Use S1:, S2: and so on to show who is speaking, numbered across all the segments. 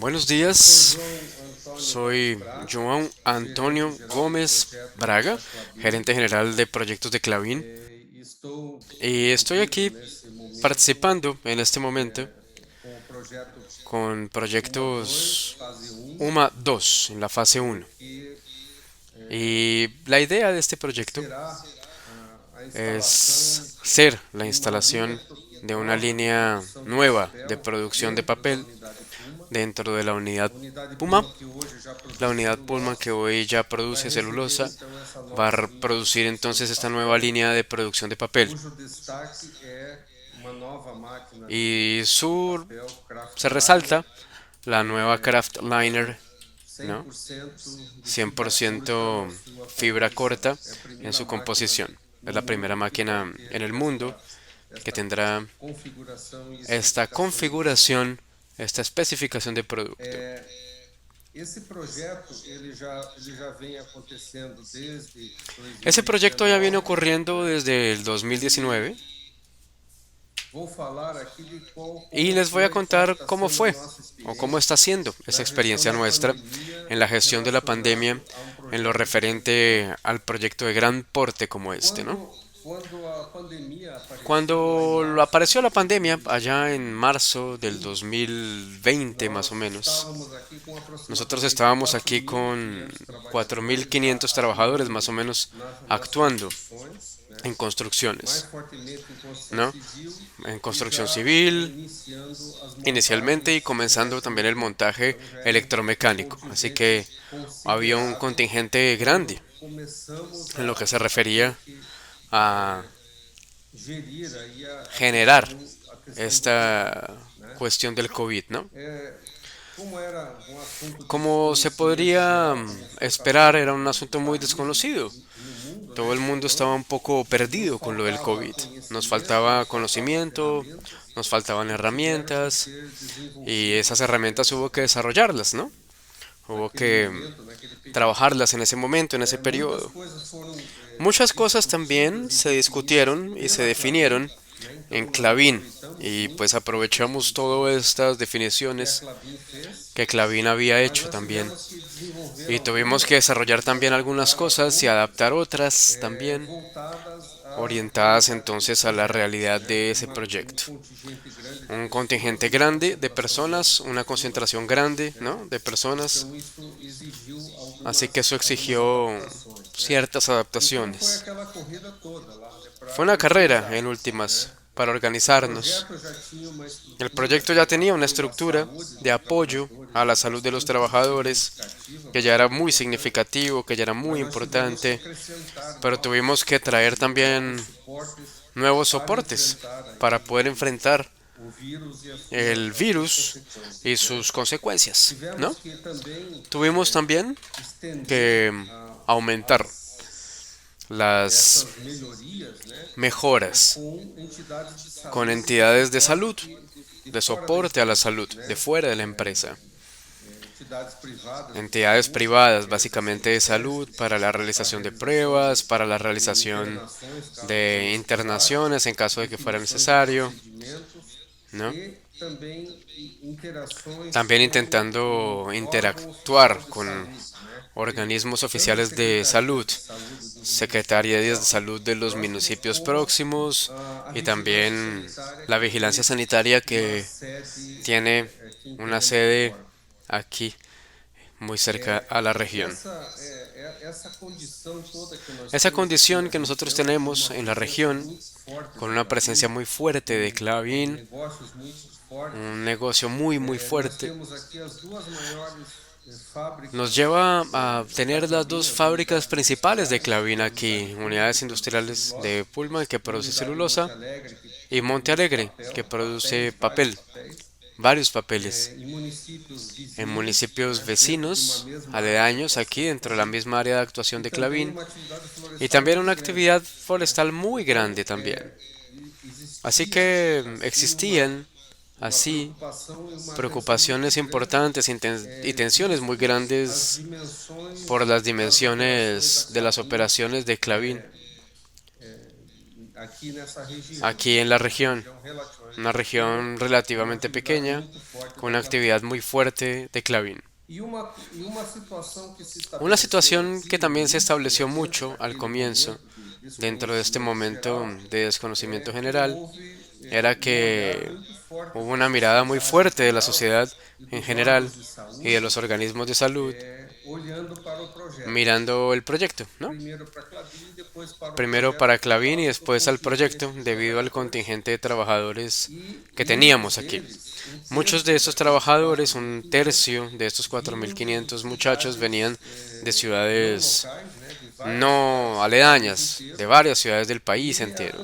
S1: Buenos días, soy João Antônio Gomes Braga, gerente general de proyectos de Clavín, y estoy aquí participando en este momento con proyectos UMA 2 en la fase uno. Y la idea de este proyecto es ser la instalación de una línea nueva de producción de papel dentro de la unidad Puma. La unidad Pullman que hoy ya produce celulosa va a producir entonces esta nueva línea de producción de papel. Y se resalta la nueva Craftliner, ¿no? 100% fibra corta en su composición. Es la primera máquina en el mundo que tendrá esta configuración, esta especificación de producto. Ese proyecto ya viene ocurriendo desde el 2019 y les voy a contar cómo fue o cómo está siendo esa experiencia nuestra en la gestión de la pandemia en lo referente al proyecto de gran porte como este, ¿no? Cuando apareció la pandemia, allá en marzo del 2020 más o menos, nosotros estábamos aquí con 4.500 trabajadores más o menos actuando en construcciones, ¿no? En construcción civil inicialmente y comenzando también el montaje electromecánico. Así que había un contingente grande en lo que se refería a generar esta cuestión del COVID, ¿no? Como se podría esperar, era un asunto muy desconocido. Todo el mundo estaba un poco perdido con lo del COVID. Nos faltaba conocimiento, nos faltaban herramientas y esas herramientas hubo que desarrollarlas, ¿no? Hubo que trabajarlas en ese momento, en ese periodo. Muchas cosas también se discutieron y se definieron en Clavín y pues aprovechamos todas estas definiciones que Clavín había hecho también. Y tuvimos que desarrollar también algunas cosas y adaptar otras también, orientadas entonces a la realidad de ese proyecto. Un contingente grande de personas, una concentración grande, ¿no? De personas, así que eso exigió ciertas adaptaciones. Fue una carrera en últimas para organizarnos. El proyecto ya tenía una estructura de apoyo a la salud de los trabajadores, que ya era muy significativo, que ya era muy importante, pero tuvimos que traer también nuevos soportes para poder enfrentar el virus y sus consecuencias, ¿no? Tuvimos también que aumentar las mejoras con entidades de salud, de soporte a la salud, de fuera de la empresa. Entidades privadas, básicamente de salud, para la realización de pruebas, para la realización de internaciones en caso de que fuera necesario, ¿no? También intentando interactuar con organismos oficiales de salud, secretarías de salud de los municipios próximos y también la vigilancia sanitaria que tiene una sede aquí muy cerca a la región. Esa condición que nosotros tenemos en la región, con una presencia muy fuerte de Clavín, un negocio muy fuerte, nos lleva a tener las dos fábricas principales de Clavín aquí, unidades industriales de Pullman que produce celulosa y Monte Alegre que produce papel, varios papeles, en municipios vecinos, aledaños aquí dentro de la misma área de actuación de Clavín y también una actividad forestal muy grande también. Así que existían así preocupaciones importantes y tensiones muy grandes por las dimensiones de las operaciones de Clavín. aquí en la región, una región relativamente pequeña, con una actividad muy fuerte de Clavín. Una situación que también se estableció mucho al comienzo, dentro de este momento de desconocimiento general, era que hubo una mirada muy fuerte de la sociedad en general y de los organismos de salud mirando el proyecto, ¿no? Primero para Clavín y después al proyecto, debido al contingente de trabajadores que teníamos aquí. Muchos de estos trabajadores, un tercio de estos 4.500 muchachos, venían de ciudades no aledañas, de varias ciudades del país entero.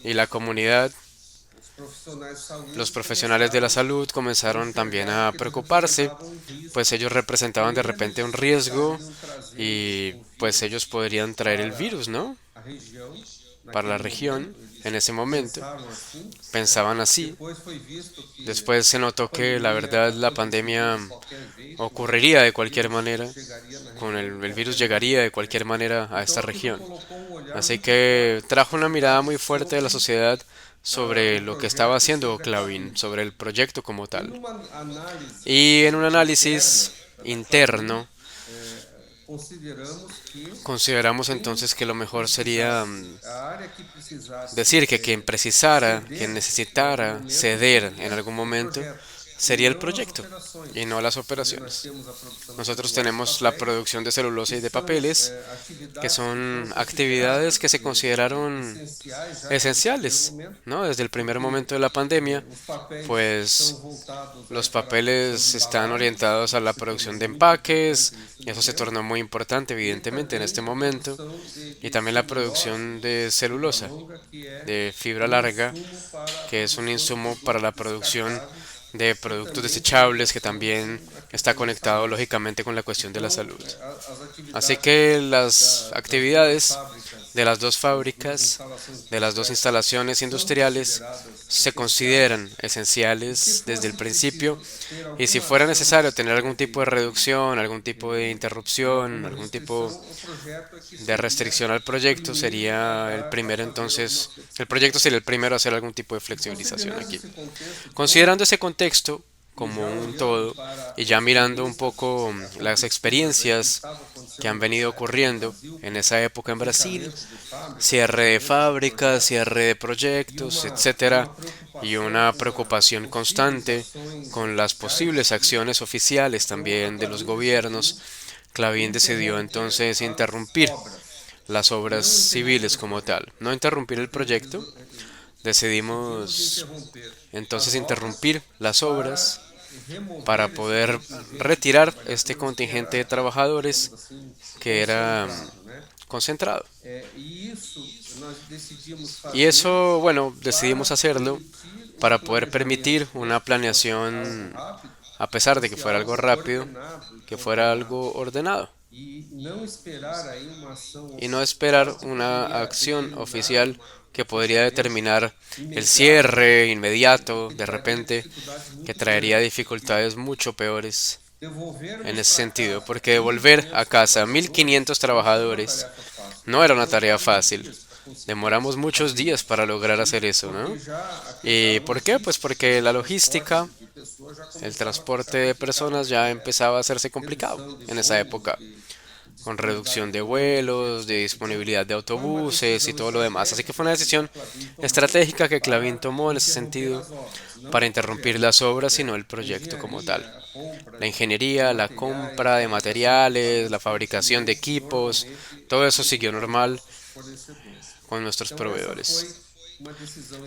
S1: Y la comunidad, los profesionales de la salud comenzaron también a preocuparse, pues ellos representaban de repente un riesgo y pues ellos podrían traer el virus, ¿no? Para la región en ese momento. Pensaban así. Después se notó que la verdad la pandemia ocurriría de cualquier manera, con el virus llegaría de cualquier manera a esta región. Así que trajo una mirada muy fuerte de la sociedad sobre lo que estaba haciendo Clavin, sobre el proyecto como tal. Y en un análisis interno, consideramos entonces que lo mejor sería decir que quien precisara, quien necesitara ceder en algún momento, sería el proyecto y no las operaciones. Nosotros tenemos la producción de celulosa y de papeles, que son actividades que se consideraron esenciales, ¿no? Desde el primer momento de la pandemia, pues los papeles están orientados a la producción de empaques, y eso se tornó muy importante, evidentemente, en este momento, y también la producción de celulosa, de fibra larga, que es un insumo para la producción de productos desechables que también está conectado lógicamente con la cuestión de la salud. Así que las actividades de las dos fábricas, de las dos instalaciones industriales, se consideran esenciales desde el principio y si fuera necesario tener algún tipo de reducción, algún tipo de interrupción, algún tipo de restricción al proyecto, sería el primero entonces, el proyecto sería el primero a hacer algún tipo de flexibilización aquí. Considerando ese contexto como un todo y ya mirando un poco las experiencias que han venido ocurriendo en esa época en Brasil, cierre de fábricas, cierre de proyectos, etcétera, y una preocupación constante con las posibles acciones oficiales también de los gobiernos, Clavín decidió entonces interrumpir las obras civiles como tal, no interrumpir el proyecto, decidimos entonces interrumpir las obras para poder retirar este contingente de trabajadores que era concentrado. Y eso, bueno, decidimos hacerlo para poder permitir una planeación, a pesar de que fuera algo rápido, que fuera algo ordenado y no esperar una acción oficial que podría determinar el cierre inmediato de repente, que traería dificultades mucho peores en ese sentido, porque devolver a casa 1.500 trabajadores no era una tarea fácil. Demoramos muchos días para lograr hacer eso, ¿no? ¿Y por qué? Pues porque la logística, el transporte de personas ya empezaba a hacerse complicado en esa época, con reducción de vuelos, de disponibilidad de autobuses y todo lo demás. Así que fue una decisión estratégica que Clavín tomó en ese sentido para interrumpir las obras y no el proyecto como tal. La ingeniería, la compra de materiales, la fabricación de equipos, todo eso siguió normal con nuestros proveedores.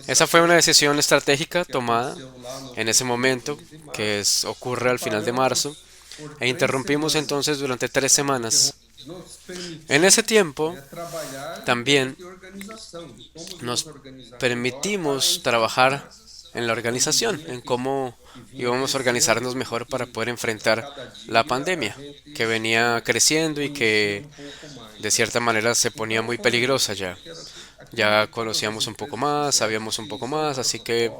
S1: Esa fue una decisión estratégica tomada en ese momento, ocurre al final de marzo, e interrumpimos entonces durante 3 semanas. En ese tiempo también nos permitimos trabajar en la organización, en cómo íbamos a organizarnos mejor para poder enfrentar la pandemia que venía creciendo y que de cierta manera se ponía muy peligrosa ya. Ya conocíamos un poco más, sabíamos un poco más, así que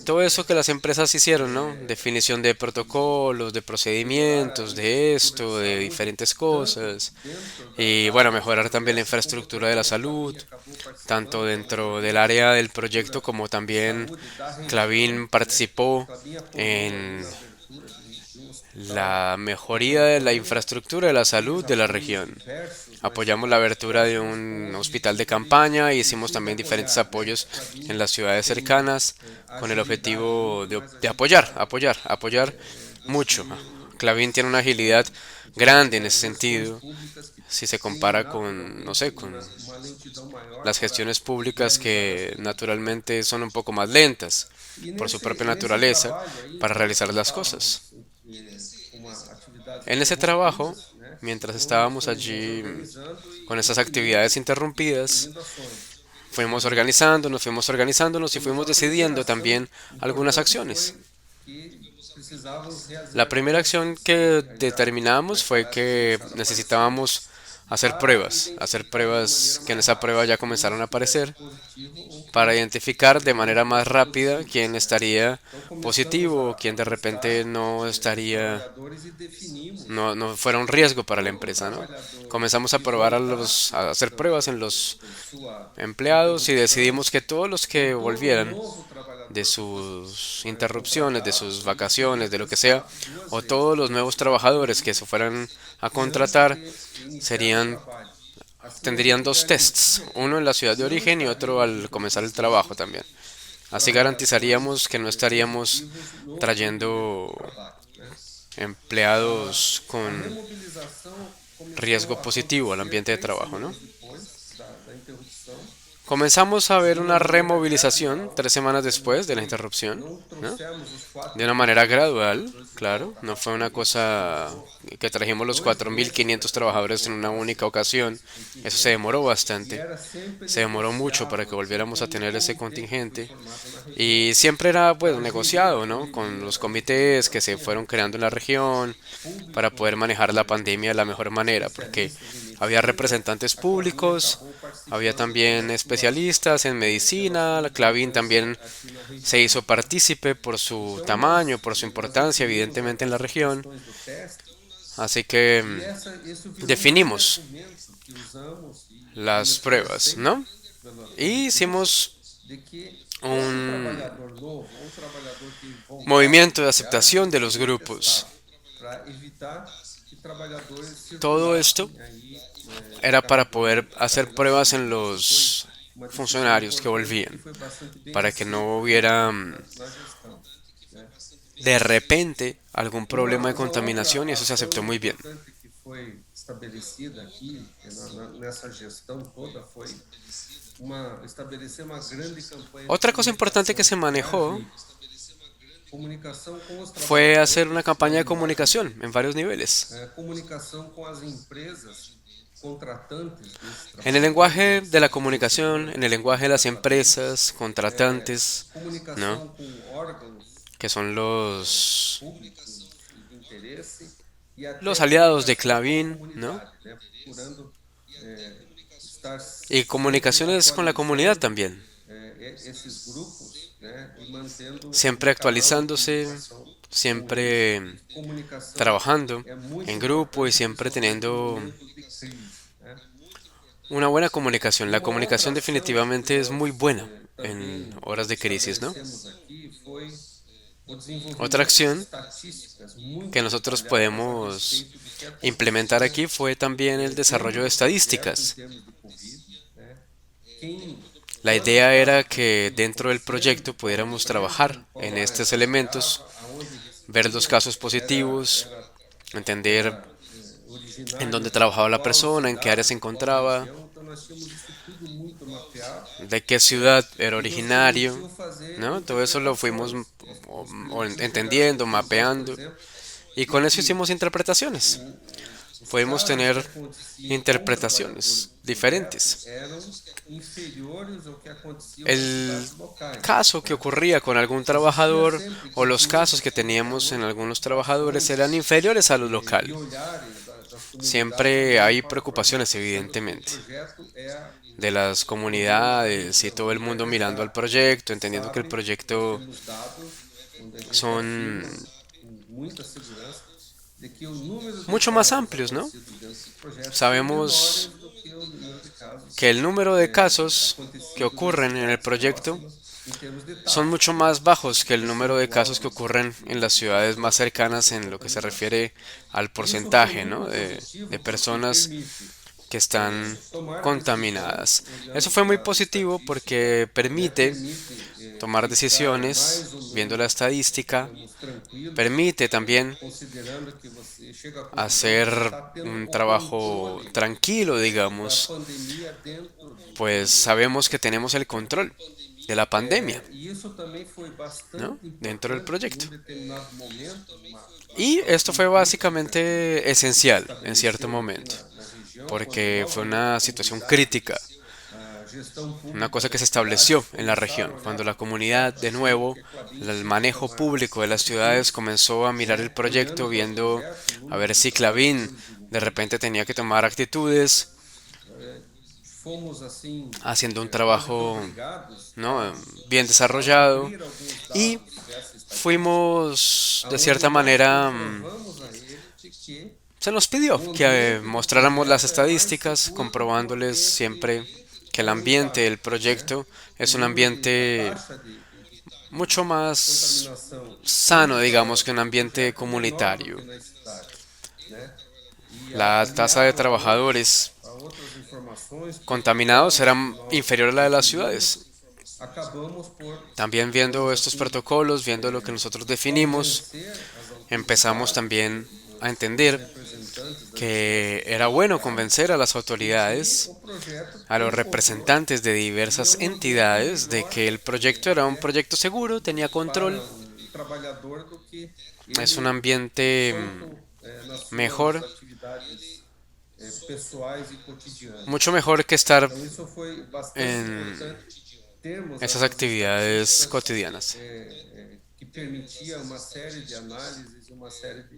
S1: todo eso que las empresas hicieron, ¿no? Definición de protocolos, de procedimientos, de esto, de diferentes cosas. Y bueno, mejorar también la infraestructura de la salud, tanto dentro del área del proyecto como también Clavín participó en la mejoría de la infraestructura de la salud de la región. Apoyamos la abertura de un hospital de campaña y hicimos también diferentes apoyos en las ciudades cercanas con el objetivo de apoyar mucho. Clavín tiene una agilidad grande en ese sentido si se compara con, no sé, con las gestiones públicas que naturalmente son un poco más lentas por su propia naturaleza para realizar las cosas. En ese trabajo, mientras estábamos allí con esas actividades interrumpidas, fuimos organizándonos y fuimos decidiendo también algunas acciones. La primera acción que determinamos fue que necesitábamos hacer pruebas que en esa prueba ya comenzaron a aparecer para identificar de manera más rápida quién estaría positivo o quién de repente no estaría, no fuera un riesgo para la empresa, ¿no? Comenzamos a probar a hacer pruebas en los empleados y decidimos que todos los que volvieran de sus interrupciones, de sus vacaciones, de lo que sea, o todos los nuevos trabajadores que se fueran a contratar, serían tendrían dos tests, uno en la ciudad de origen y otro al comenzar el trabajo también. Así garantizaríamos que no estaríamos trayendo empleados con riesgo positivo al ambiente de trabajo, ¿no? Comenzamos a ver una removilización 3 semanas después de la interrupción, ¿no? De una manera gradual, claro. No fue una cosa que trajimos los 4.500 trabajadores en una única ocasión. Eso se demoró bastante. Se demoró mucho para que volviéramos a tener ese contingente. Y siempre era pues negociado, ¿no? Con los comités que se fueron creando en la región para poder manejar la pandemia de la mejor manera, porque había representantes públicos, había también especialistas en medicina, la Clavín también se hizo partícipe por su tamaño, por su importancia, evidentemente en la región. Así que definimos las pruebas, ¿no? Y hicimos un movimiento de aceptación de los grupos. Todo esto era para poder hacer pruebas en los funcionarios que volvían, para que no hubiera de repente algún problema de contaminación y eso se aceptó muy bien. Otra cosa importante que se manejó fue hacer una campaña de comunicación en varios niveles. En el lenguaje de la comunicación, en el lenguaje de las empresas, contratantes, ¿no? Que son los aliados de Clavín, ¿no? Y comunicaciones con la comunidad también. Siempre actualizándose, siempre trabajando en grupo y siempre teniendo una buena comunicación. La comunicación definitivamente es muy buena en horas de crisis, ¿no? Otra acción que nosotros podemos implementar aquí fue también el desarrollo de estadísticas. La idea era que dentro del proyecto pudiéramos trabajar en estos elementos, ver los casos positivos, entender en dónde trabajaba la persona, en qué área se encontraba, de qué ciudad era originario, ¿no? Todo eso lo fuimos entendiendo, mapeando, y con eso hicimos interpretaciones. Podemos tener interpretaciones diferentes. El caso que ocurría con algún trabajador o los casos que teníamos en algunos trabajadores eran inferiores a lo local. siempre hay preocupaciones, evidentemente, de las comunidades y todo el mundo mirando al proyecto, entendiendo que el proyecto son mucho más amplios, ¿no? Sabemos que el número de casos que ocurren en el proyecto son mucho más bajos que el número de casos que ocurren en las ciudades más cercanas en lo que se refiere al porcentaje, ¿no? de personas que están contaminadas. Eso fue muy positivo porque permite tomar decisiones viendo la estadística, permite también hacer un trabajo tranquilo, digamos, pues sabemos que tenemos el control de la pandemia, ¿no? Dentro del proyecto. Y esto fue básicamente esencial en cierto momento, porque fue una situación crítica, una cosa que se estableció en la región, cuando la comunidad, de nuevo, el manejo público de las ciudades comenzó a mirar el proyecto, viendo a ver si Clavín de repente tenía que tomar actitudes, haciendo un trabajo, ¿no? bien desarrollado, y fuimos, de cierta manera, se nos pidió que mostráramos las estadísticas, comprobándoles siempre que el ambiente del proyecto es un ambiente mucho más sano, digamos, que un ambiente comunitario. La tasa de trabajadores contaminados era inferior a la de las ciudades. También viendo estos protocolos, viendo lo que nosotros definimos, empezamos también a entender que era bueno convencer a las autoridades, a los representantes de diversas entidades, de que el proyecto era un proyecto seguro, tenía control, es un ambiente mejor, mucho mejor que estar en esas actividades cotidianas.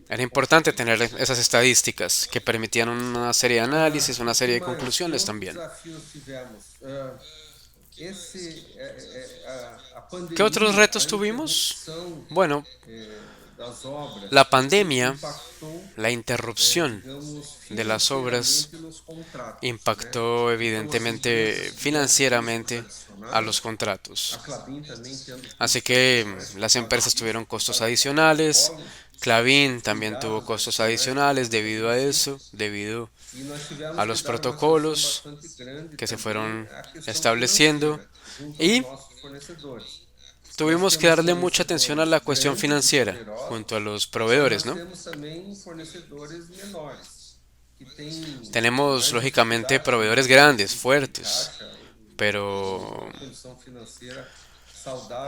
S1: Era importante tener esas estadísticas que permitían una serie de análisis, una serie de conclusiones también. ¿Qué otros retos tuvimos? Bueno, la pandemia, la interrupción de las obras impactó evidentemente financieramente a los contratos. Así que las empresas tuvieron costos adicionales, Clavín también tuvo costos adicionales debido a eso, debido a los protocolos que se fueron estableciendo y tuvimos que darle mucha atención a la cuestión financiera junto a los proveedores, ¿no? Tenemos lógicamente proveedores grandes, fuertes, pero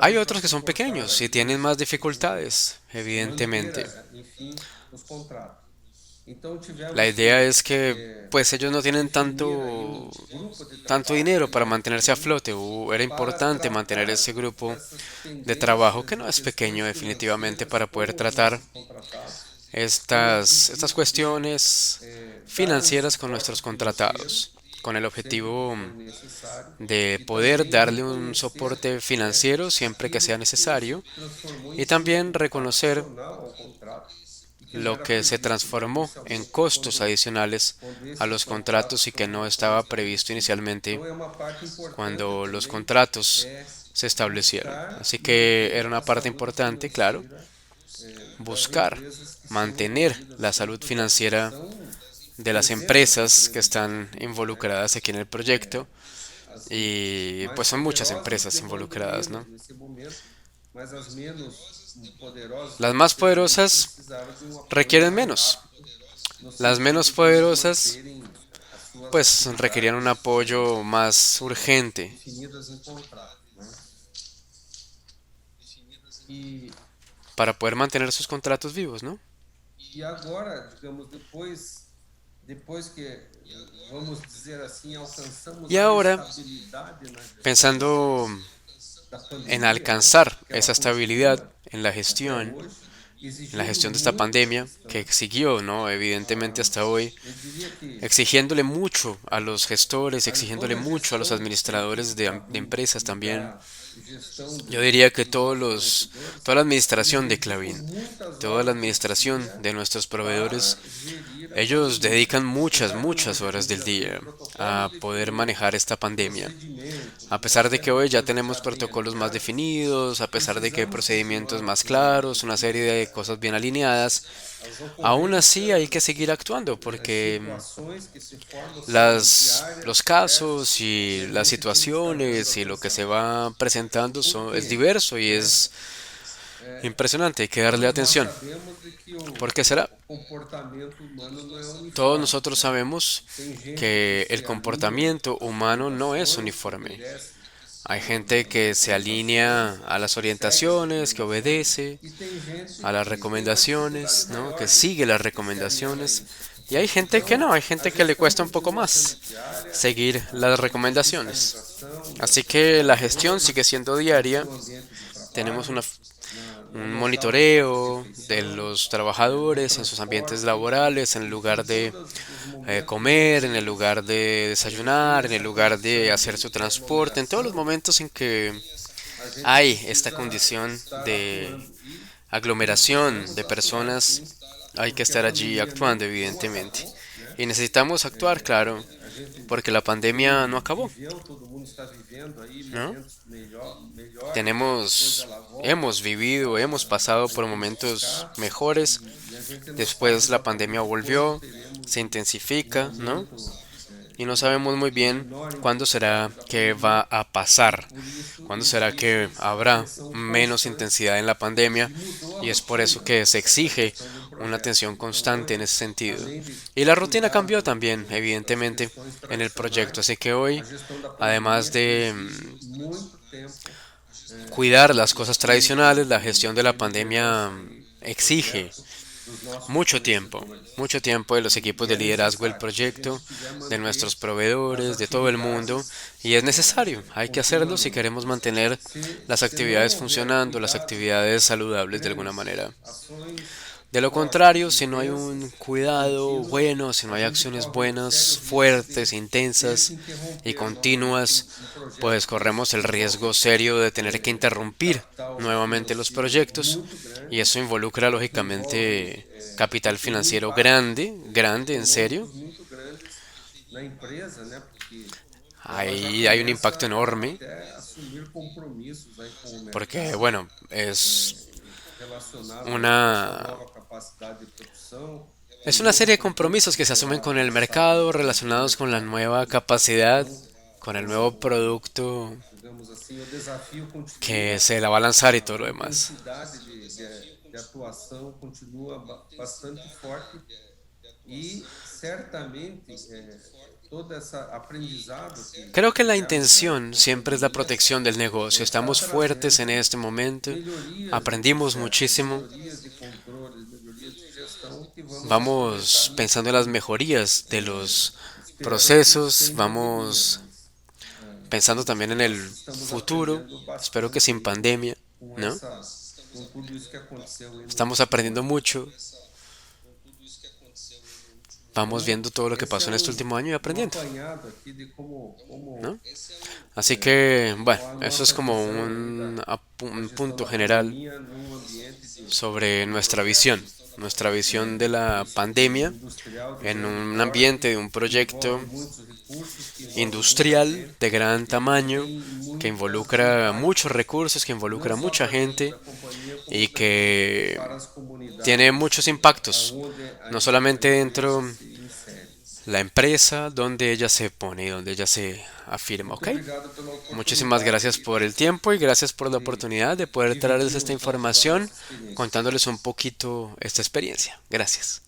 S1: hay otros que son pequeños y tienen más dificultades, evidentemente. La idea es que pues ellos no tienen tanto dinero para mantenerse a flote. Era importante mantener ese grupo de trabajo que no es pequeño definitivamente para poder tratar estas cuestiones financieras con nuestros contratados, con el objetivo de poder darle un soporte financiero siempre que sea necesario y también reconocer lo que se transformó en costos adicionales a los contratos y que no estaba previsto inicialmente cuando los contratos se establecieron. Así que era una parte importante, claro, buscar mantener la salud financiera de las empresas que están involucradas aquí en el proyecto y pues son muchas empresas involucradas, ¿no? Las más poderosas requieren menos. Las menos poderosas pues requerían un apoyo más urgente. Para poder mantener sus contratos vivos, ¿no? Y ahora, pensando en alcanzar esa estabilidad en la gestión en la gestión de esta pandemia, que siguió, ¿no? Evidentemente hasta hoy, exigiéndole mucho a los gestores, exigiéndole mucho a los administradores de empresas también. Yo diría que toda la administración de Clavín, toda la administración de nuestros proveedores, ellos dedican muchas horas del día a poder manejar esta pandemia. A pesar de que hoy ya tenemos protocolos más definidos, a pesar de que hay procedimientos más claros, una serie de cosas bien alineadas, aún así hay que seguir actuando porque los casos y las situaciones y lo que se va presentando es diverso y es impresionante, hay que darle atención. ¿Por qué será? Todos nosotros sabemos que el comportamiento humano no es uniforme. Hay gente que se alinea a las orientaciones, que obedece a las recomendaciones, ¿no? Que sigue las recomendaciones. Y hay gente que no, hay gente que le cuesta un poco más seguir las recomendaciones. Así que la gestión sigue siendo diaria. Tenemos un monitoreo de los trabajadores en sus ambientes laborales, en el lugar de comer, en el lugar de desayunar, en el lugar de hacer su transporte, en todos los momentos en que hay esta condición de aglomeración de personas, hay que estar allí actuando, evidentemente. Y necesitamos actuar, claro, porque la pandemia no acabó, ¿no? Hemos vivido, hemos pasado por momentos mejores, después la pandemia volvió, se intensifica, ¿no? Y no sabemos muy bien cuándo será que va a pasar, cuándo será que habrá menos intensidad en la pandemia y es por eso que se exige una atención constante en ese sentido. Y la rutina cambió también, evidentemente, en el proyecto, así que hoy, además de cuidar las cosas tradicionales, la gestión de la pandemia exige mucho tiempo de los equipos de liderazgo del proyecto, de nuestros proveedores, de todo el mundo, y es necesario, hay que hacerlo si queremos mantener las actividades funcionando, las actividades saludables de alguna manera. De lo contrario, si no hay un cuidado bueno, si no hay acciones buenas, fuertes, intensas y continuas, pues corremos el riesgo serio de tener que interrumpir nuevamente los proyectos y eso involucra lógicamente capital financiero grande, grande, en serio. Ahí hay un impacto enorme porque, bueno, una es una serie de compromisos que se asumen con el mercado relacionados con la nueva capacidad, con el nuevo producto que se la va a lanzar y todo lo demás. Creo que la intención siempre es la protección del negocio. Estamos fuertes en este momento, aprendimos muchísimo, vamos pensando en las mejorías de los procesos, vamos pensando también en el futuro, espero que sin pandemia, ¿no? Estamos aprendiendo mucho, vamos viendo todo lo que pasó en este último año y aprendiendo, ¿no? Así que, bueno, eso es como un punto general sobre nuestra visión de la pandemia en un ambiente de un proyecto industrial de gran tamaño que involucra muchos recursos, que involucra mucha gente y que tiene muchos impactos, no solamente dentro la empresa donde ella se pone y donde ella se afirma, ¿ok? Muchísimas gracias por el tiempo y gracias por la oportunidad de poder traerles esta información contándoles un poquito esta experiencia. Gracias.